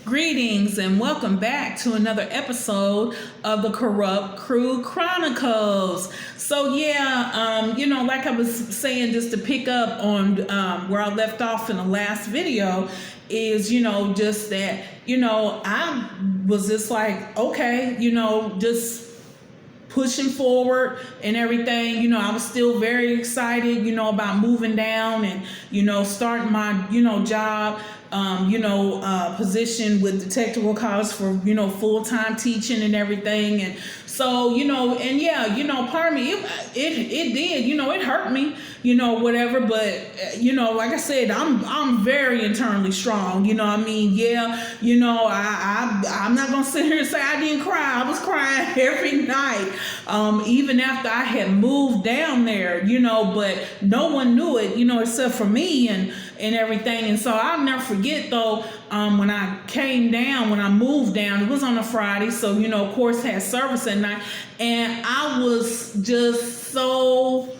Greetings and welcome back to another episode of the Corrupt Crew Chronicles. Like I was saying, just to pick up on where I left off in the last video, is, just that, I was just like, okay, just pushing forward and everything. I was still very excited, about moving down and, starting my, job, position with the technical college for, full-time teaching and everything. And so, part of me, it did, it hurt me, whatever. But, like I said, I'm very internally strong, I'm not going to sit here and say I didn't cry. I was crying every night, even after I had moved down there, but no one knew it, except for me and everything. And so I'll never forget though, when I moved down, it was on a Friday. So, of course had service at night, and I was just so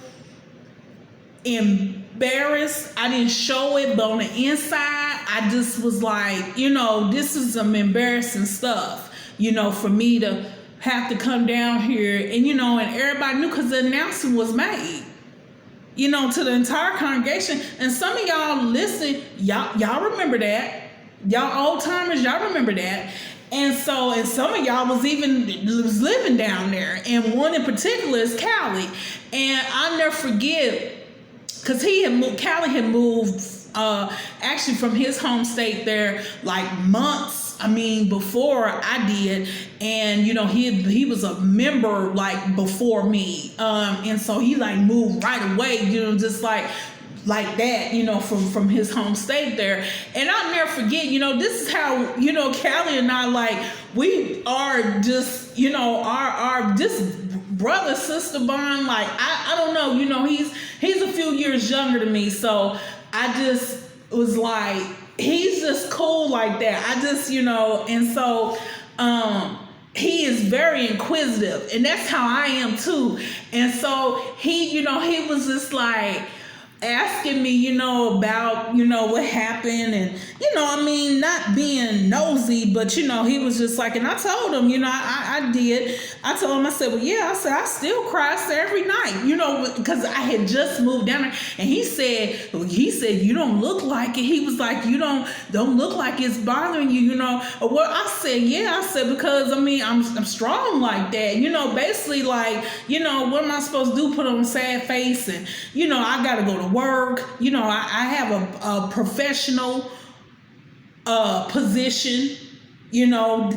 embarrassed. I didn't show it, but on the inside, I just was like, this is some embarrassing stuff, for me to have to come down here and, and everybody knew because the announcement was made, to the entire congregation. And some of y'all listen, y'all remember that. Y'all old timers, y'all remember that. And some of y'all was living down there. And one in particular is Callie. And I'll never forget, because Callie had moved actually from his home state there like months, before I did. And, he was a member like before me. And so he like moved right away, just like that, from his home state there. And I'll never forget, this is how, Callie and I, like, we are just, our just brother sister bond. Like, I don't know, he's a few years younger than me. So I just was like, he's just cool like that. I just, and so, he is very inquisitive, and that's how I am too. And so he was just like asking me, about, what happened, and, not being nosy, but, he was just like, and I told him, I did. I told him, I said, well, yeah, I still cry every night, because I had just moved down there. And he said, you don't look like it. He was like, you don't look like it's bothering you, Well, I said, yeah, because, I'm strong like that, basically like, what am I supposed to do? Put on a sad face and, I got to go to work. I have a professional position,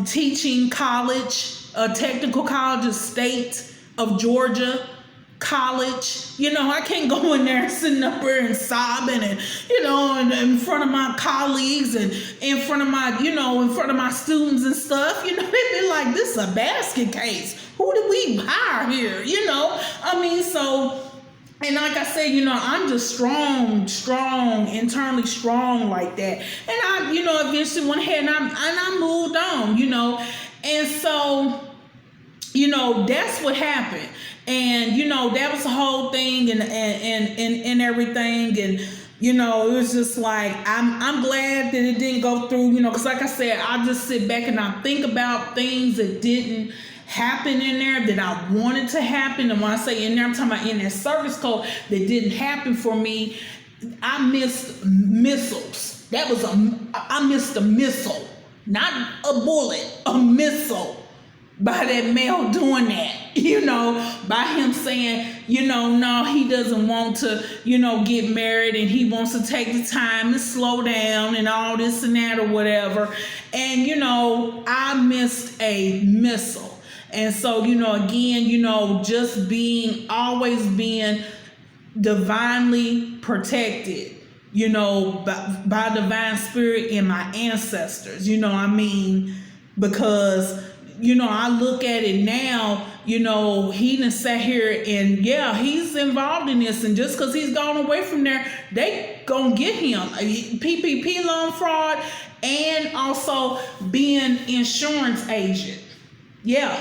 teaching college, a technical college, a state of Georgia college. I can't go in there sitting up there and sobbing and, and in front of my colleagues and in front of my, in front of my students and stuff. They'd be like, this is a basket case. Who did we hire here? So. And like I said, I'm just strong, internally strong like that. And I, eventually went ahead and I moved on, And so, that's what happened. And, that was the whole thing and everything. And, it was just like, I'm glad that it didn't go through, because like I said, I just sit back and I think about things that didn't happen in there that I wanted to happen. And when I say in there, I'm talking about in that service code that didn't happen for me. I missed missiles. I missed a missile, not a bullet, a missile, by that male doing that, by him saying, no, he doesn't want to, get married, and he wants to take the time to slow down and all this and that or whatever. And, I missed a missile. And so, again, just always being divinely protected, by divine spirit and my ancestors, because, I look at it now, he done sat here and yeah, he's involved in this. And just because he's gone away from there, they gonna get him. PPP loan fraud and also being insurance agent. Yeah.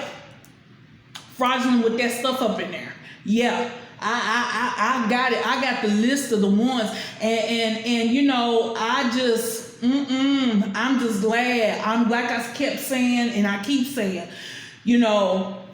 Fraudulent with that stuff up in there. Yeah. I got it. I got the list of the ones. And I just I'm just glad. I'm like I kept saying, and I keep saying,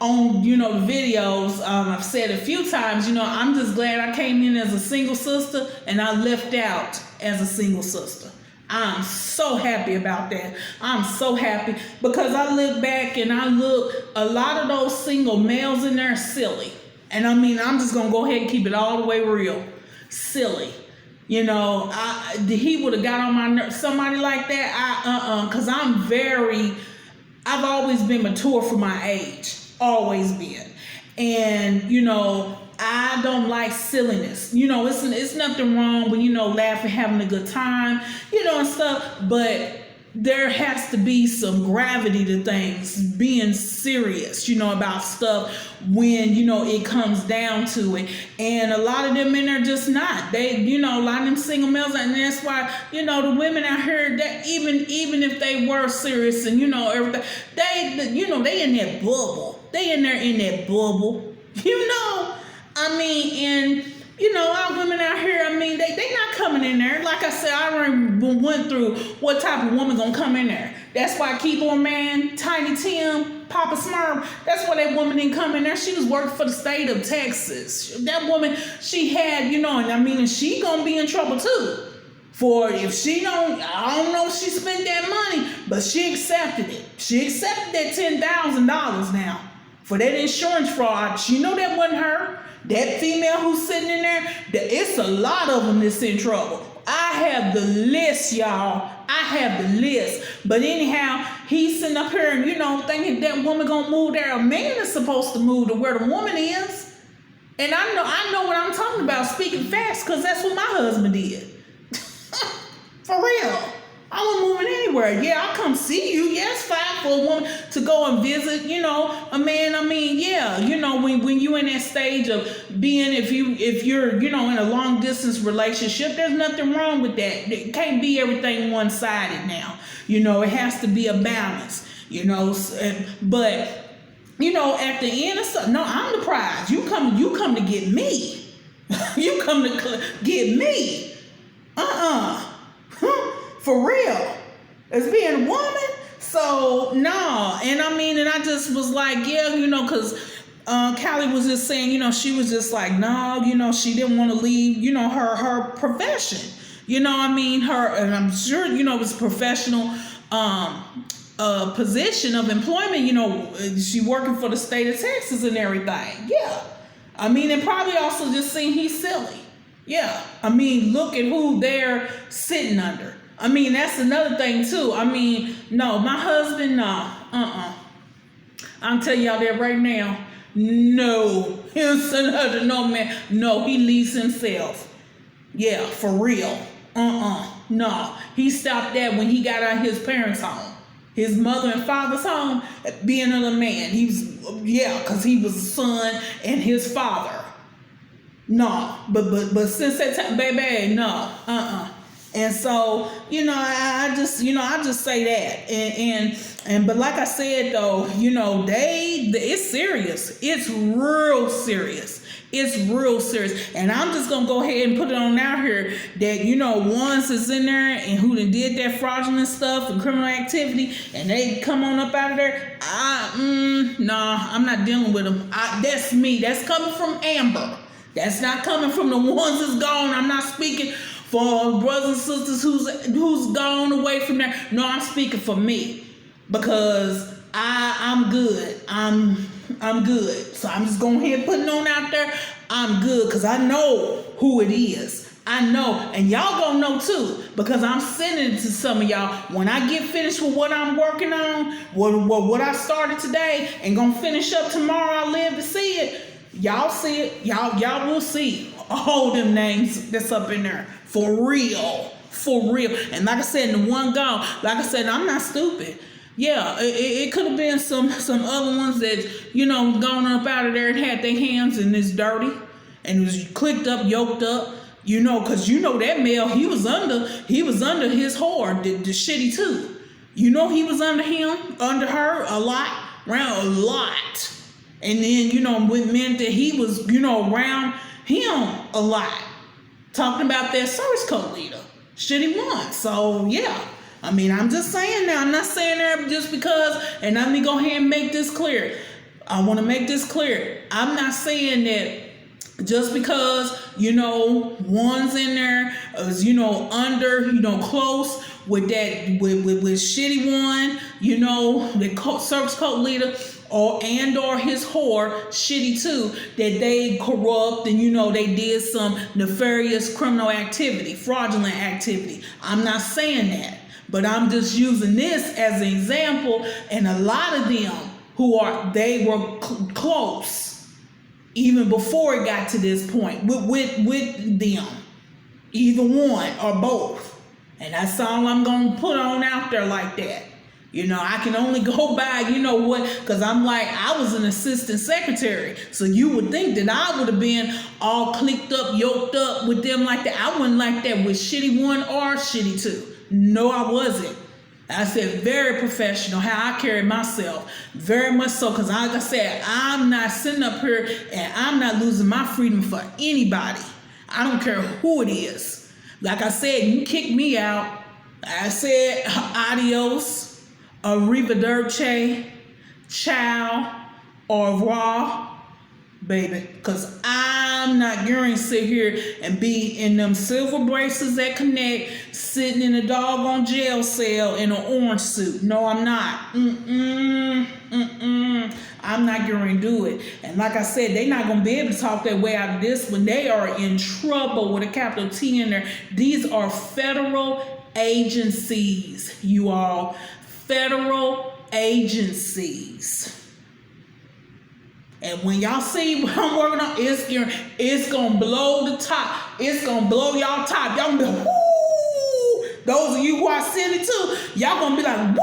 on the videos, I've said a few times, I'm just glad I came in as a single sister and I left out as a single sister. I'm so happy about that. I'm so happy because I look back and a lot of those single males in there are silly. And I'm just going to go ahead and keep it all the way real. Silly. He would have got on my nerves. Somebody like that, because I've always been mature for my age. Always been. And, I don't like silliness. It's nothing wrong when, laughing, having a good time, and stuff. But there has to be some gravity to things, being serious, about stuff when, it comes down to it. And a lot of them in there just not. They, a lot of them single males, and that's why, the women out here that even if they were serious and, everything, they in that bubble. They in there in that bubble, and our women out here, they not coming in there. Like I said, I already went through what type of woman gonna come in there. That's why Keyboard Man, Tiny Tim, Papa Smurf, that's why that woman didn't come in there. She was working for the state of Texas. That woman, she had, and she gonna be in trouble too. For if she I don't know if she spent that money, but she accepted it. She accepted that $10,000 now for that insurance fraud. She know that wasn't her. That female who's sitting in there, it's a lot of them that's in trouble. I have the list, y'all. I have the list. But anyhow, he's sitting up here and, thinking that woman gonna move there. A man is supposed to move to where the woman is. And I know what I'm talking about, speaking fast, because that's what my husband did. For real. I wasn't moving anywhere. Yeah, I'll come see you. Yeah, it's fine for a woman to go and visit, a man. When you in that stage of being, if you're, in a long distance relationship, there's nothing wrong with that. It can't be everything one-sided now. It has to be a balance, but, at the end of something, no, I'm the prize. You come to get me. You come to get me. For real, as being a woman. So no, and I just was like, yeah, because Callie was just saying, she was just like, no, she didn't want to leave, her profession, her, and I'm sure, it was professional position of employment, she working for the state of Texas and everything. Yeah, and probably also just saying he's silly. Yeah, look at who they're sitting under. That's another thing too. No, my husband, no. I'm telling y'all that right now. No, he'll send her to no man. No, he leaves himself. Yeah, for real. No, he stopped that when he got out of his parents' home. His mother and father's home, being another man. Because he was a son and his father. No, but since that time, baby, no, And so, I just say that, but like I said though, it's serious. It's real serious. It's real serious. And I'm just gonna go ahead and put it on out here that, ones that's in there and who done did that fraudulent stuff and criminal activity and they come on up out of there, I'm not dealing with them. That's me. That's coming from Amber. That's not coming from the ones that's gone. I'm not speaking for brothers and sisters who's gone away from there. No, I'm speaking for me because I'm good. I'm good. So I'm just going ahead and putting on out there. I'm good because I know who it is. I know, and y'all gonna know too, because I'm sending it to some of y'all. When I get finished with what I'm working on, what I started today, and gonna finish up tomorrow, I live to see it. Y'all see it. Y'all will see all them names that's up in there. For real. And like I said, the one gone. Like I said, I'm not stupid. Yeah, it could have been some other ones that, gone up out of there and had their hands and it's dirty. And it was clicked up, yoked up. Because that male, he was under his whore, the shitty too. He was under her a lot, around a lot. And then, it meant that he was, around him a lot. Talking about that service code leader. Shitty one. So, yeah. I mean, I'm just saying now. I'm not saying that just because, and let me go ahead and make this clear. I want to make this clear. I'm not saying that just because, one's in there is, under, close with that, with shitty one, the circus cult leader, or his whore, shitty too, that they corrupt and, they did some nefarious criminal activity, fraudulent activity. I'm not saying that, but I'm just using this as an example, and a lot of them they were close even before it got to this point with them, either one or both. And that's all I'm gonna put on out there like that. I can only go by, because I was an assistant secretary, so you would think that I would have been all clicked up, yoked up with them like that. I wasn't like that with shitty one or shitty two. No, I wasn't. I said very professional, how I carry myself, very much so, because like I said, I'm not sitting up here and I'm not losing my freedom for anybody. I don't care who it is. Like I said, you kick me out, I said adios, arrivederci, ciao, au revoir, baby, because I'm not going to sit here and be in them silver bracelets that connect, sitting in a doggone jail cell in an orange suit. No, I'm not. I'm not going to do it. And like I said, they're not going to be able to talk their way out of this when they are in trouble with a capital T in there. These are federal agencies, you all. Federal agencies. And when y'all see what I'm working on, it's gonna blow the top. It's gonna blow y'all top. Y'all gonna be like, woo! Those of you who are city too, y'all gonna be like,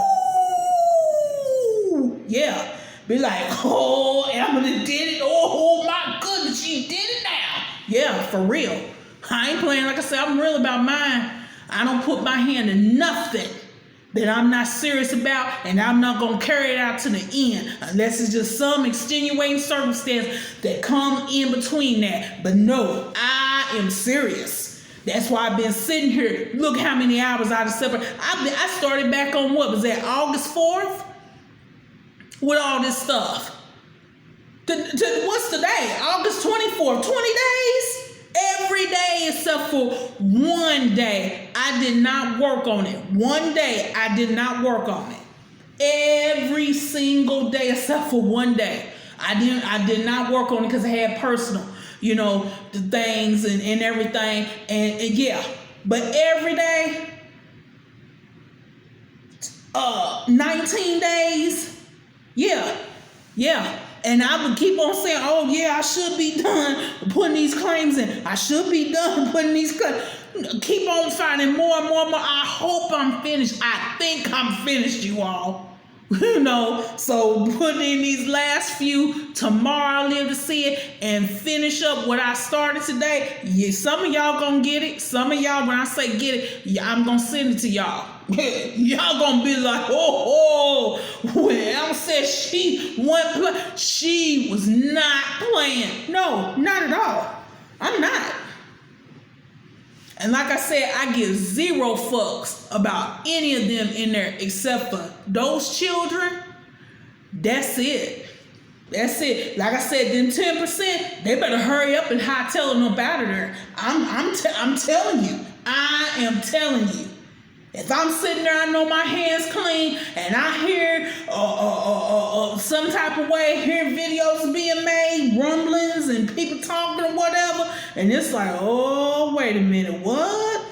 woo! Yeah. Be like, oh, Emily did it. Oh my goodness, she did it now. Yeah, for real. I ain't playing. Like I said, I'm real about mine. I don't put my hand in nothing that I'm not serious about, and I'm not going to carry it out to the end unless it's just some extenuating circumstance that come in between that. But no, I am serious. That's why I've been sitting here. Look how many hours I just separated. I started back on what was that, August 4th? With all this stuff. What's today? August 24th, 20 days? Every day except for one day, I did not work on it. One day, I did not work on it. Every single day except for one day, I did not work on it because I had personal, the things and everything. And yeah, but every day, 19 days, yeah. And I would keep on saying, oh yeah, I should be done putting these claims in. I should be done putting these claims. Keep on finding more and more and more. I hope I'm finished. I think I'm finished, you all. So putting in these last few, tomorrow I'll live to see it and finish up what I started today. Yeah, some of y'all gonna get it. Some of y'all, when I say get it, I'm gonna send it to y'all. Y'all gonna be like, oh, when Em said she was not playing. No, not at all. I'm not. And like I said, I give zero fucks about any of them in there except for those children. That's it. That's it. Like I said, them 10%, they better hurry up and hightail them up out of there. I'm telling you. I am telling you. If I'm sitting there, I know my hands clean, and I hear some type of way, hear videos being made, rumblings, and people talking or whatever, and it's like, oh, wait a minute, what?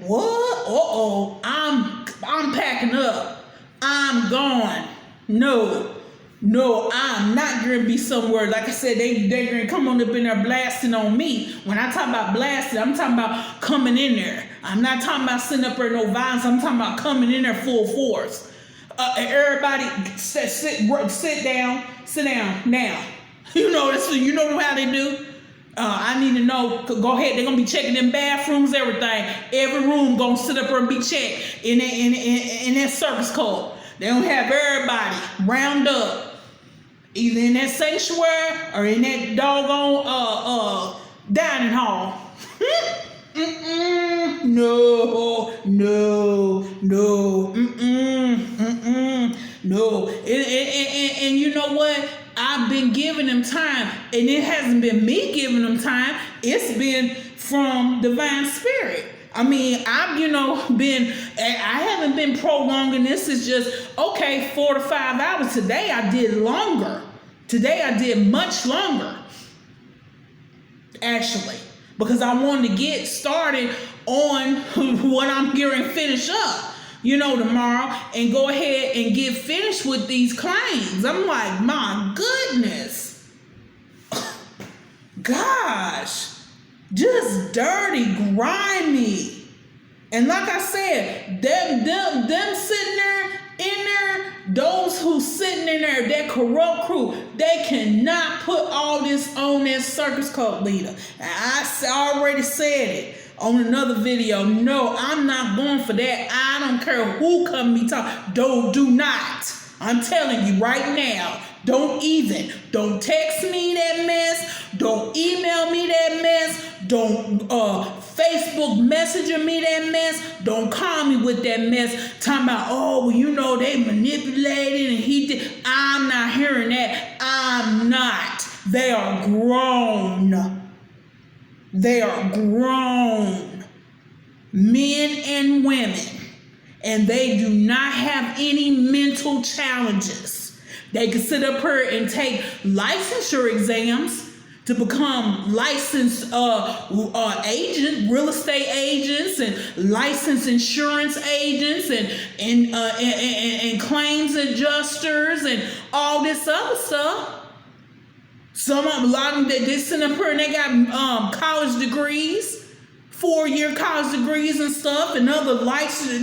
What? I'm packing up. I'm gone. No, I'm not going to be somewhere. Like I said, they're going to come on up in there blasting on me. When I talk about blasting, I'm talking about coming in there. I'm not talking about sitting up there no violence. I'm talking about coming in there full force. Everybody sit down now. You know how they do. I need to know. Go ahead. They're gonna be checking them bathrooms, everything. Every room gonna sit up there and be checked in that circus code. They don't have everybody round up, either in that sanctuary or in that doggone dining hall. No, no, no, no. And you know what? I've been giving him time, and it hasn't been me giving him time. It's been from divine spirit. I mean, I haven't been prolonging this. It's just, okay, 4 to 5 hours. Today I did longer. Today I did much longer, actually, because I wanted to get started on what I'm getting finished up, tomorrow, and go ahead and get finished with these claims. I'm like, my goodness. Gosh. Just dirty, grimy. And like I said, them sitting there in there, those who sitting in there, that corrupt crew, they cannot put all this on that circus cult leader. And I already said it on another video. No, I'm not going for that. I don't care who come me talk. Do not. I'm telling you right now. Don't text me that mess. Don't email me that mess. Don't Facebook Messenger me that mess. Don't call me with that mess. Talking about, they manipulated and he did. I'm not hearing that. I'm not. They are grown. They are grown men and women. And they do not have any mental challenges. They can sit up here and take licensure exams to become licensed agents, real estate agents, and licensed insurance agents, and claims adjusters, and all this other stuff. A lot of them, they sit up here and they got college degrees, 4-year college degrees and stuff, and other license,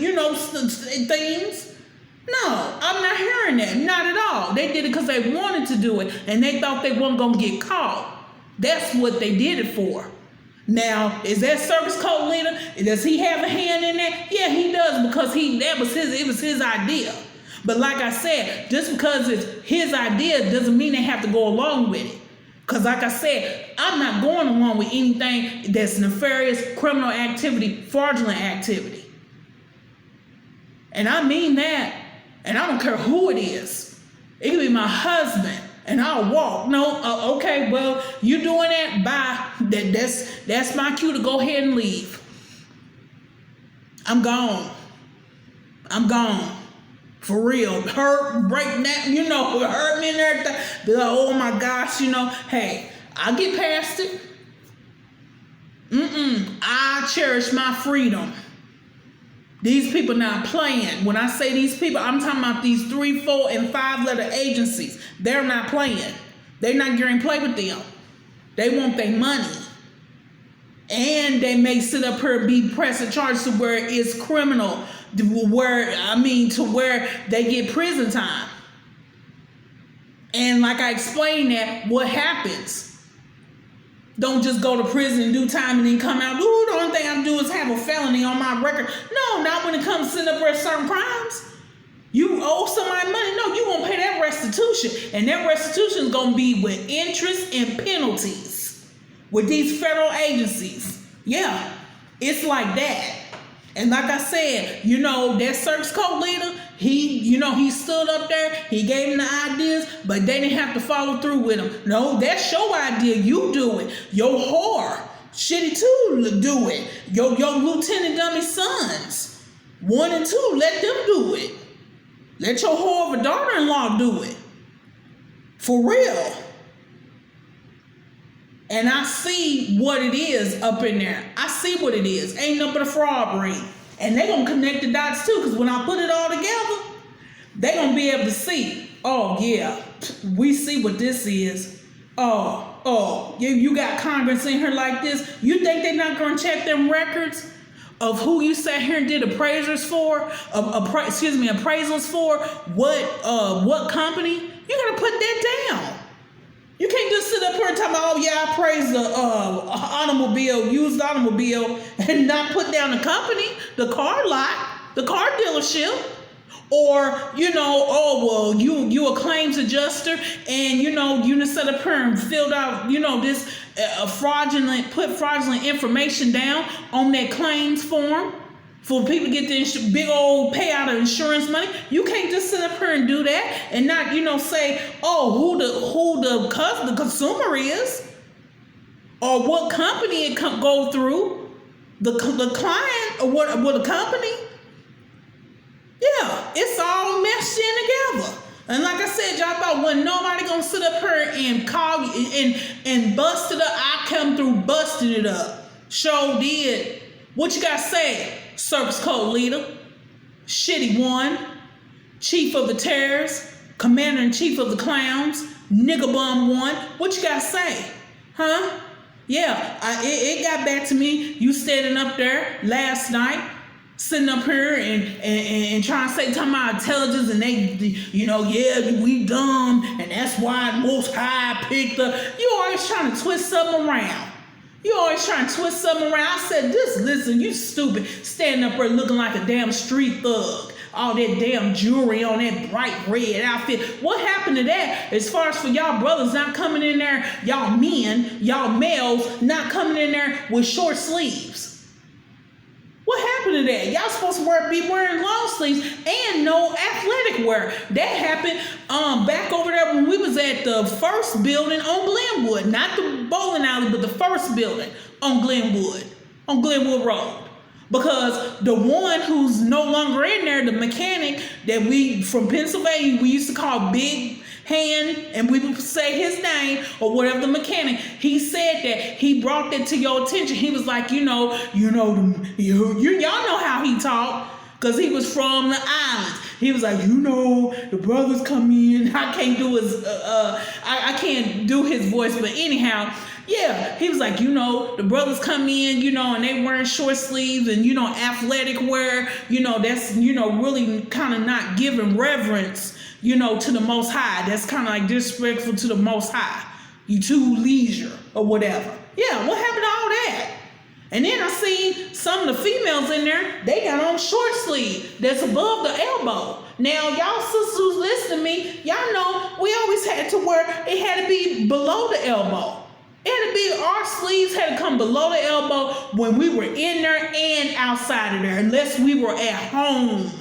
things. No, I'm not hearing that. Not at all. They did it because they wanted to do it, and they thought they weren't going to get caught. That's what they did it for. Now, is that circus cult leader? Does he have a hand in that? Yeah, he does, because it was his idea. But like I said, just because it's his idea doesn't mean they have to go along with it. Because like I said, I'm not going along with anything that's nefarious, criminal activity, fraudulent activity. And I mean that. And I don't care who it is. It could be my husband, and I'll walk. No, okay, well, you doing that? Bye. That's my cue to go ahead and leave. I'm gone. For real. Hurt, break that, hurt me and everything. Be like, oh my gosh, hey, I'll get past it. I cherish my freedom. These people not playing. When I say these people, I'm talking about these 3, 4, and 5-letter agencies. They're not playing. They're not getting to play with them. They want their money. And they may sit up here and be pressing charges to where it's criminal, to where they get prison time. And like I explained that, what happens? Don't just go to prison and do time and then come out. Ooh, the only thing I do is have a felony on my record. No, not when it comes to sitting up for certain crimes. You owe somebody money. No, you won't pay that restitution. And that restitution is going to be with interest and penalties with these federal agencies. Yeah, it's like that. And like I said, that circus cult leader, he stood up there, he gave them the ideas, but they didn't have to follow through with them. No, that's your idea. You do it. Your whore, Shitty too, do it. Your Lieutenant Dummy sons, 1 and 2, let them do it. Let your whore of a daughter-in-law do it. For real. And I see what it is up in there. I see what it is. Ain't nothing but a fraud ring. And they're going to connect the dots too, because when I put it all together, they're going to be able to see, oh yeah, we see what this is. Oh, you got Congress in here like this. You think they're not going to check them records of who you sat here and did appraisals for? Appraisals for what company? You got to put that down. You can't just sit up here and talk about, oh yeah, I praised the used automobile, and not put down the company, the car lot, the car dealership. Or, oh, well, you a claims adjuster, and, you set up here and filled out, this put fraudulent information down on that claims form for people to get the big old payout of insurance money. You can't just sit up here and do that and not, say, oh, who the consumer is, or what company it go through, the client, or what the company. Yeah, it's all meshed in together. And like I said, y'all thought wasn't nobody gonna sit up here and call you and bust it up. I come through busting it up. Sure did. What you gotta say? Service code leader, shitty one, chief of the terrorists, commander in chief of the clowns, nigga bum one. What you gotta say? Huh? Yeah, it got back to me. You standing up there last night, sitting up here and trying to say, talking about intelligence, and yeah, we dumb, and that's why Most High picked up. You always trying to twist something around. I said, listen, you stupid, standing up there looking like a damn street thug. All that damn jewelry on that bright red outfit. What happened to that? As far as for y'all brothers not coming in there, y'all men, y'all males not coming in there with short sleeves. What happened to that? Y'all supposed to be wearing long sleeves and no athletic wear. That happened back over there when we was at the first building on Glenwood. Not the bowling alley, but the first building on Glenwood Road. Because the one who's no longer in there, the mechanic that we from Pennsylvania, we used to call Big Hand, and we would say his name or whatever, the mechanic, he said that he brought that to your attention. He was like, y'all know how he talked, because he was from the islands. He was like, the brothers come in. I can't do I can't do his voice, but anyhow, yeah, he was like, the brothers come in, and they wearing short sleeves and, athletic wear, that's, really kind of not giving reverence, to the Most High. That's kind of like disrespectful to the Most High. You too leisure or whatever. Yeah, what happened to all that? And then I seen some of the females in there, they got on short sleeve that's above the elbow. Now, y'all sisters who's listening to me, y'all know we always had to wear, it had to be below the elbow. It had to be, our sleeves had to come below the elbow when we were in there and outside of there, unless we were at home,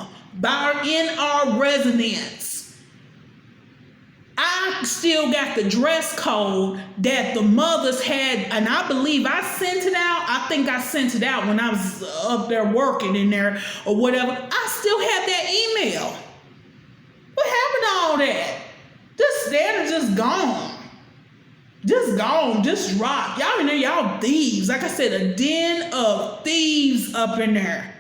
in our residence. I still got the dress code that the mothers had, and I believe I sent it out. I think I sent it out when I was up there working in there or whatever. I still have that email. What happened to all that? This standard just gone. Just rock. Y'all in there, y'all thieves. Like I said, a den of thieves up in there.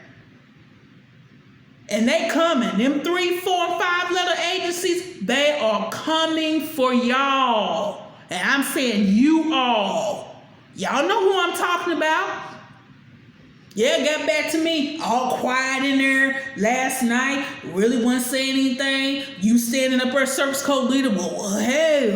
And they coming. Them 3, 4, and 5 letter agencies, they are coming for y'all. And I'm saying you all. Y'all know who I'm talking about. Yeah, got back to me. All quiet in there last night. Really wasn't saying anything. You standing up there, service code leader. Well, hey,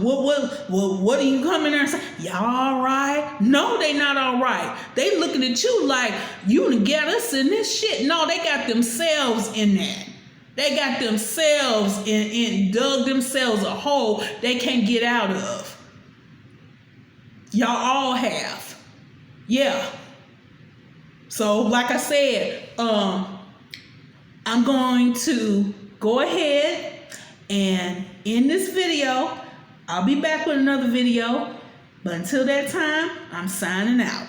what are you coming there and saying? Y'all all right? No, they not all right. They looking at you like you done get us in this shit. No, they got themselves in that. They got themselves dug themselves a hole they can't get out of. Y'all all have. Yeah. So, like I said, I'm going to go ahead and end this video. I'll be back with another video. But until that time, I'm signing out.